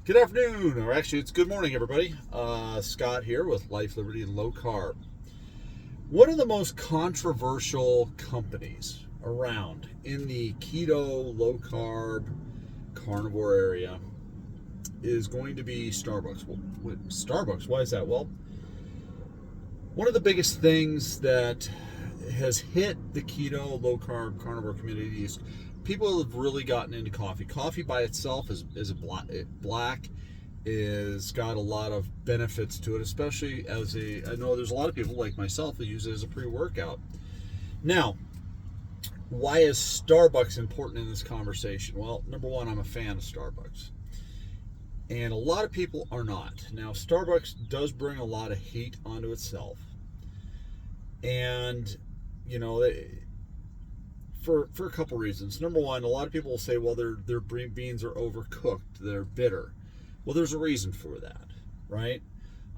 Good afternoon, or actually, it's good morning, everybody. Scott here with Life, Liberty, and Low Carb. One of the most controversial companies around in the keto, low carb, carnivore area is going to be Starbucks. Well, Starbucks, why is that? Well, one of the biggest things that has hit the keto, low carb, carnivore community is people have really gotten into coffee. Coffee by itself is black is got a lot of benefits to it, especially I know there's a lot of people like myself that use it as a pre-workout. Now, why is Starbucks important in this conversation? Well, number one, I'm a fan of Starbucks. And a lot of people are not. Now, Starbucks does bring a lot of hate onto itself. And, you know, for a couple reasons. Number one, a lot of people will say, well, their beans are overcooked, they're bitter. Well, there's a reason for that, right?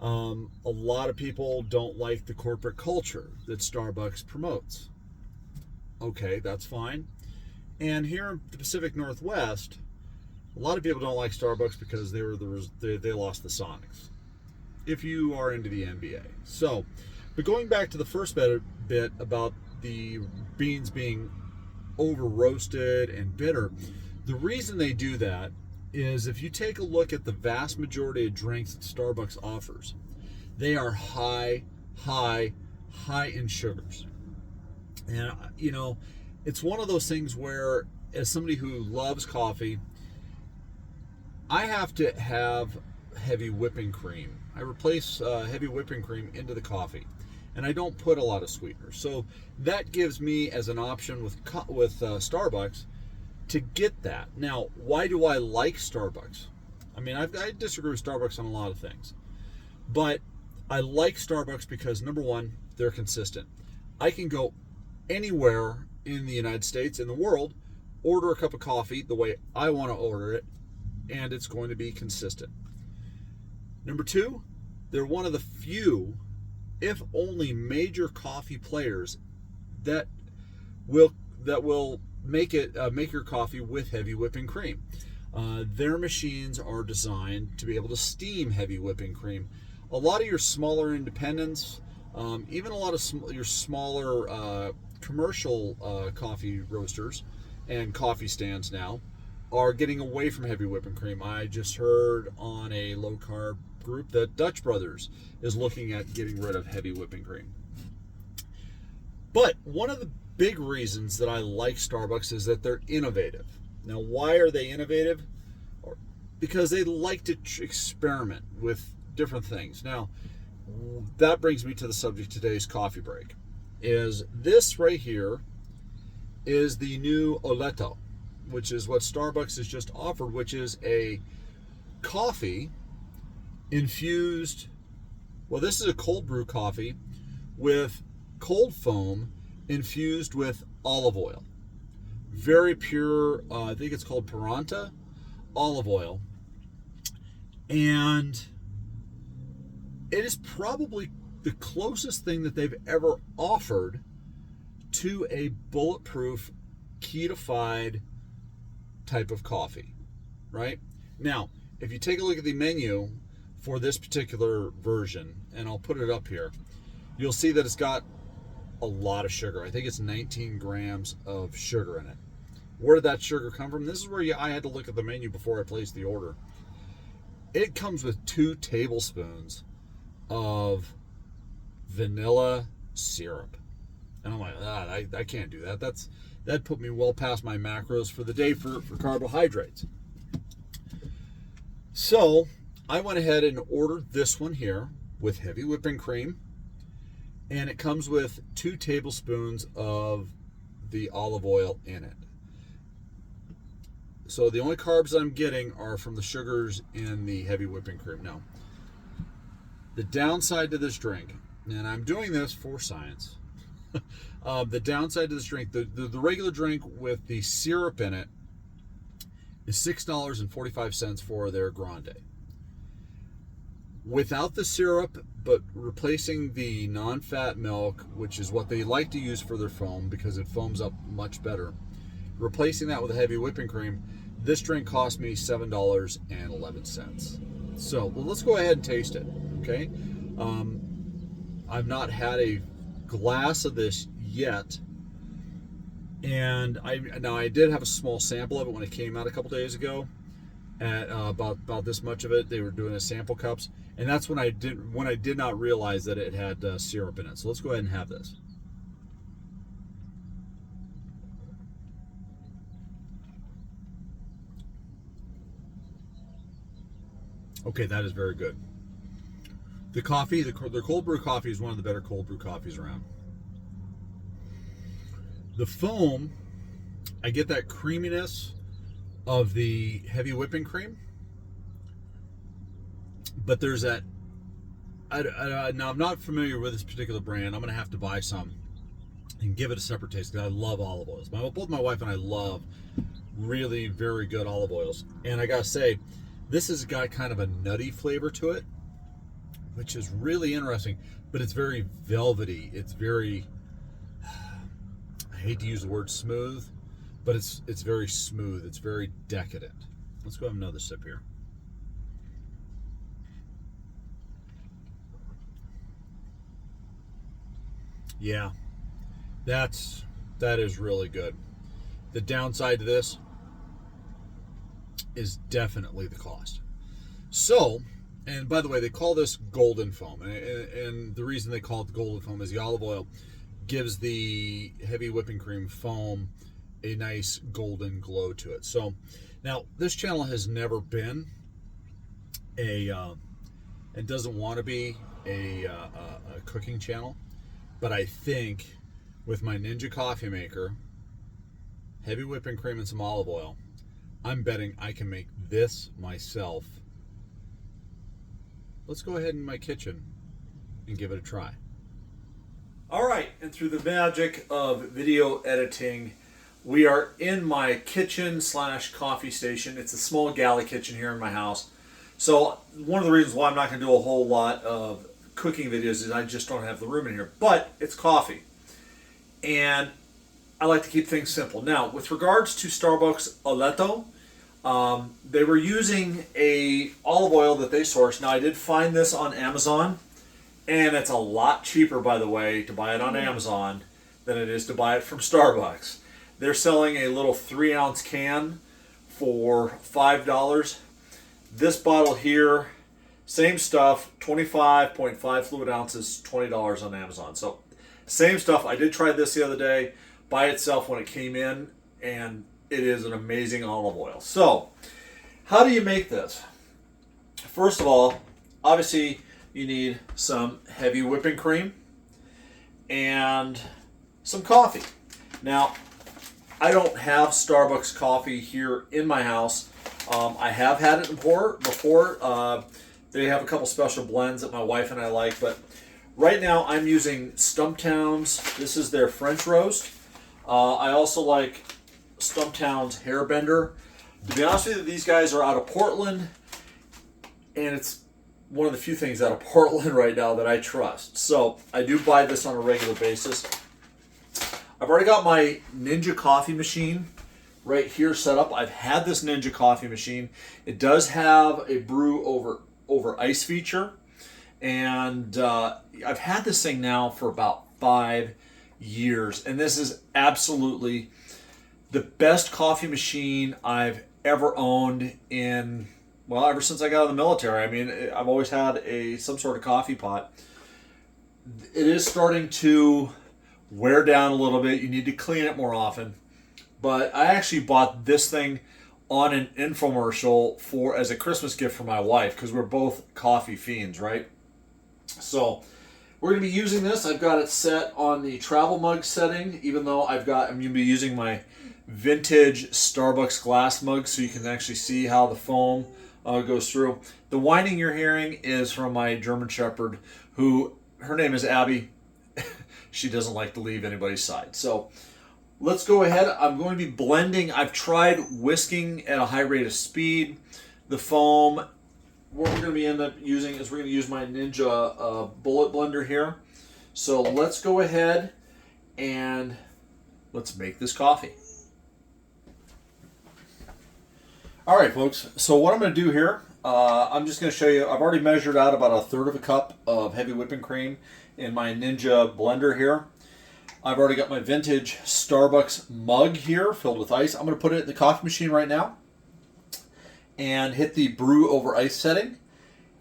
A lot of people don't like the corporate culture that Starbucks promotes. Okay, that's fine. And here in the Pacific Northwest, a lot of people don't like Starbucks because they lost the Sonics. If you are into the NBA, but going back to the first bit about the beans being over roasted and bitter, the reason they do that is if you take a look at the vast majority of drinks that Starbucks offers, they are high in sugars. And, you know, it's one of those things where, as somebody who loves coffee, I have to have heavy whipping cream. I replace heavy whipping cream into the coffee, and I don't put a lot of sweeteners. So that gives me as an option with Starbucks to get that. Now, why do I like Starbucks? I mean, I disagree with Starbucks on a lot of things, but I like Starbucks because, number one, they're consistent. I can go anywhere in the United States, in the world, order a cup of coffee the way I want to order it, and it's going to be consistent. Number two, they're one of the few, if only, major coffee players that will make your coffee with heavy whipping cream. Their machines are designed to be able to steam heavy whipping cream. A lot of your smaller independents, even a lot of your smaller commercial coffee roasters and coffee stands now are getting away from heavy whipping cream. I just heard on a low carb group that Dutch Brothers is looking at getting rid of heavy whipping cream. But one of the big reasons that I like Starbucks is that they're innovative. Now, why are they innovative? Because they like to experiment with different things. Now, that brings me to the subject of today's coffee break. Is this right here is the new Oleato, which is what Starbucks has just offered, which is a coffee infused, well, this is a cold brew coffee with cold foam infused with olive oil. Very pure, I think it's called Paranta olive oil. And it is probably the closest thing that they've ever offered to a bulletproof, ketofied type of coffee, right? Now, if you take a look at the menu for this particular version, and I'll put it up here, you'll see that it's got a lot of sugar. I think it's 19 grams of sugar in it. Where did that sugar come from? This is where I had to look at the menu before I placed the order. It comes with 2 tablespoons of vanilla syrup. And I'm like, I can't do that. That put me well past my macros for the day for carbohydrates. So I went ahead and ordered this one here with heavy whipping cream. And it comes with 2 tablespoons of the olive oil in it. So the only carbs I'm getting are from the sugars in the heavy whipping cream. Now, the downside to this drink, and I'm doing this for science, the downside to this drink, the regular drink with the syrup in it is $6.45 for their grande. Without the syrup, but replacing the non-fat milk, which is what they like to use for their foam because it foams up much better, replacing that with a heavy whipping cream, This drink cost me $7.11. So well, let's go ahead and taste it. Okay, I've not had a glass of this yet, and I did have a small sample of it when it came out a couple days ago. At about this much of it, they were doing a sample cups, and that's when I did not realize that it had syrup in it. So let's go ahead and have this. Okay, that is very good. The coffee, their cold brew coffee is one of the better cold brew coffees around. The foam, I get that creaminess of the heavy whipping cream, but there's that. Now I'm not familiar with this particular brand. I'm going to have to buy some and give it a separate taste because I love olive oils. Both my wife and I love really very good olive oils, and I gotta say, this has got kind of a nutty flavor to it, which is really interesting. But it's very velvety. It's very, I hate to use the word smooth, but it's very smooth. It's very decadent. Let's go have another sip here. Yeah, that is really good. The downside to this is definitely the cost. So, and by the way, they call this golden foam, and the reason they call it golden foam is the olive oil gives the heavy whipping cream foam a nice golden glow to it. So now this channel has never been and doesn't want to be a cooking channel, but I think with my Ninja coffee maker, heavy whipping cream and some olive oil, I'm betting I can make this myself. Let's go ahead in my kitchen and give it a try. All right, and through the magic of video editing, we are in my kitchen / coffee station. It's a small galley kitchen here in my house. So one of the reasons why I'm not going to do a whole lot of cooking videos is I just don't have the room in here. But it's coffee, and I like to keep things simple. Now, with regards to Starbucks Oleato, they were using a olive oil that they sourced. Now, I did find this on Amazon, and it's a lot cheaper, by the way, to buy it on Amazon than it is to buy it from Starbucks. They're selling a little 3-ounce can for $5. This bottle here, same stuff, 25.5 fluid ounces, $20 on Amazon. So, same stuff. I did try this the other day by itself when it came in, and it is an amazing olive oil. So, how do you make this? First of all, obviously, you need some heavy whipping cream and some coffee. Now, I don't have Starbucks coffee here in my house. I have had it before. They have a couple special blends that my wife and I like, but right now I'm using Stumptown's. This is their French roast. I also like Stumptown's Hairbender. To be honest with you, these guys are out of Portland, and it's one of the few things out of Portland right now that I trust. So I do buy this on a regular basis. I've already got my Ninja coffee machine right here set up. I've had this Ninja coffee machine. It does have a brew over ice feature, and I've had this thing now for about 5 years, and this is absolutely the best coffee machine I've ever owned in, well, ever since I got out of the military. I mean, I've always had some sort of coffee pot. It is starting to wear down a little bit. You need to clean it more often. But I actually bought this thing on an infomercial as a Christmas gift for my wife, because we're both coffee fiends, right? So we're going to be using this. I've got it set on the travel mug setting, even though I'm going to be using my vintage Starbucks glass mug so you can actually see how the foam goes through. The whining you're hearing is from my German Shepherd, her name is Abby. She doesn't like to leave anybody's side. So let's go ahead. I'm going to be blending. I've tried whisking at a high rate of speed. The foam, what we're going to be end up using is we're going to use my Ninja bullet blender here. So let's go ahead and let's make this coffee. All right, folks. So what I'm going to do here, I'm just going to show you. I've already measured out about 1/3 of a cup of heavy whipping cream in my Ninja blender here. I've already got my vintage Starbucks mug here filled with ice. I'm going to put it in the coffee machine right now and hit the brew over ice setting.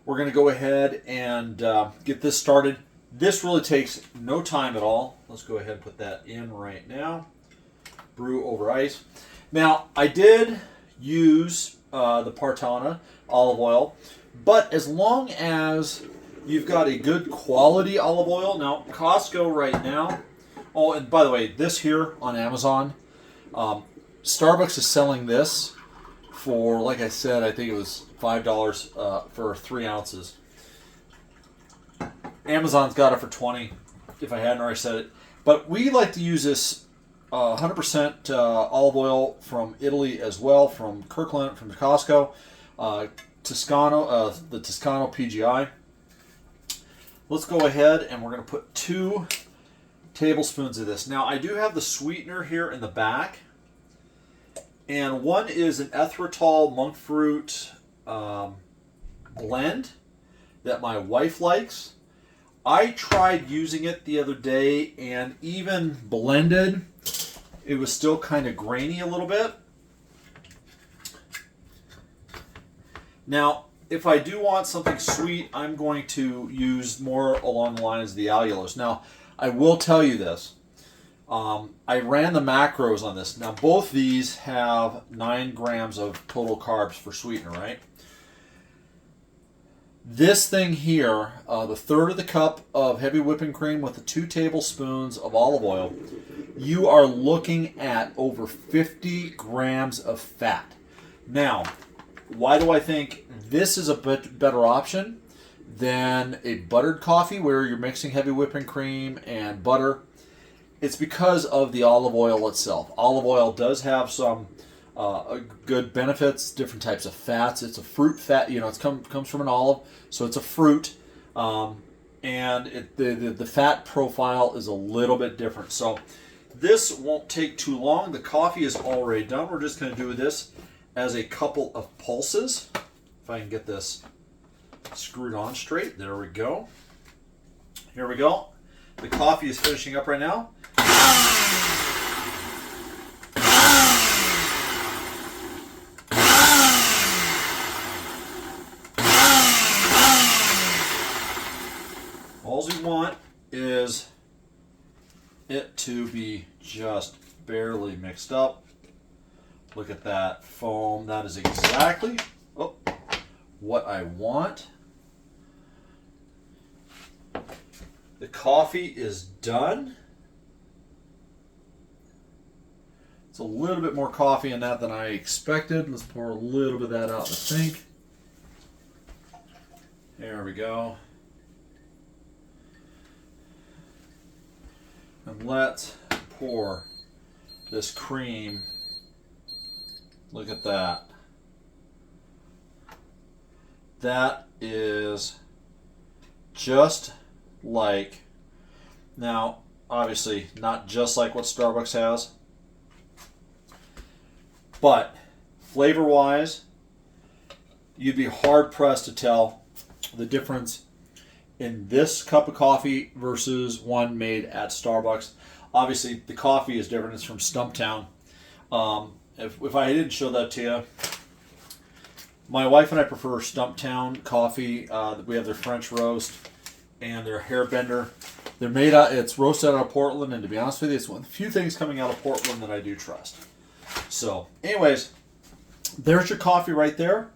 We're going to go ahead and get this started. This really takes no time at all. Let's go ahead and put that in right now. Brew over ice. Now, I did use the Partana olive oil, but as long as you've got a good quality olive oil. Now, Costco right now, oh, and by the way, this here on Amazon, Starbucks is selling this for, like I said, I think it was $5 for 3 ounces. Amazon's got it for 20, if I hadn't already said it. But we like to use this 100% olive oil from Italy as well, from Kirkland, from Costco, Toscano, the Toscano PGI. Let's go ahead and we're going to put 2 tablespoons of this. Now, I do have the sweetener here in the back, and one is an erythritol monk fruit blend that my wife likes. I tried using it the other day, and even blended, it was still kind of grainy a little bit. Now, if I do want something sweet, I'm going to use more along the lines of the allulose. Now, I will tell you this. I ran the macros on this. Now, both these have 9 grams of total carbs for sweetener, right? This thing here, the 1/3 of the cup of heavy whipping cream with the 2 tablespoons of olive oil, you are looking at over 50 grams of fat. Now, why do I think this is a bit better option than a buttered coffee where you're mixing heavy whipping cream and butter? It's because of the olive oil itself. Olive oil does have some good benefits, different types of fats. It's a fruit fat, you know, it comes from an olive, so it's a fruit, and the fat profile is a little bit different. So this won't take too long. The coffee is already done. We're just going to do this as a couple of pulses. If I can get this screwed on straight. There we go. Here we go. The coffee is finishing up right now. All we want is it to be just barely mixed up. Look at that foam. That is exactly what I want. The coffee is done. It's a little bit more coffee in that than I expected. Let's pour a little bit of that out in the sink. There we go. And let's pour this cream. Look at that. That is just like, now obviously not just like what Starbucks has, but flavor wise, you'd be hard pressed to tell the difference in this cup of coffee versus one made at Starbucks. Obviously the coffee is different. It's from Stumptown. If I didn't show that to you, my wife and I prefer Stumptown coffee. We have their French roast and their hairbender. They're made out, it's roasted out of Portland, and to be honest with you, it's one of the few things coming out of Portland that I do trust. So, anyways, there's your coffee right there.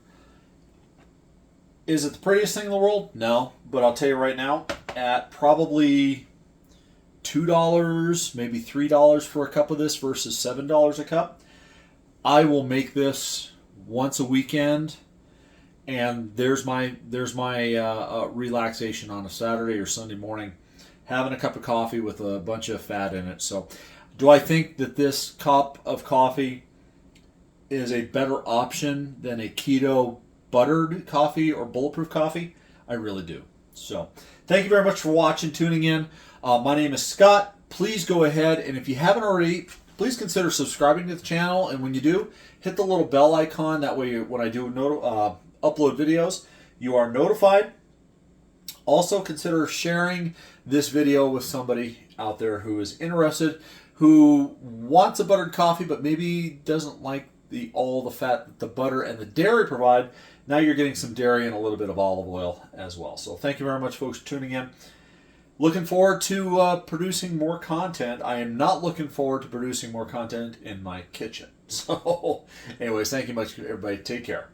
Is it the prettiest thing in the world? No, but I'll tell you right now, at probably $2, maybe $3 for a cup of this versus $7 a cup, I will make this once a weekend, and there's my relaxation on a Saturday or Sunday morning, having a cup of coffee with a bunch of fat in it. So, do I think that this cup of coffee is a better option than a keto buttered coffee or bulletproof coffee? I really do. So, thank you very much for watching, tuning in. My name is Scott. Please go ahead, and if you haven't already, please consider subscribing to the channel. And when you do, hit the little bell icon. That way, when I do upload videos, you are notified. Also, consider sharing this video with somebody out there who is interested, who wants a buttered coffee, but maybe doesn't like all the fat that the butter and the dairy provide. Now you're getting some dairy and a little bit of olive oil as well. So thank you very much, folks, for tuning in. Looking forward to producing more content. I am not looking forward to producing more content in my kitchen. So anyways, thank you much, everybody. Take care.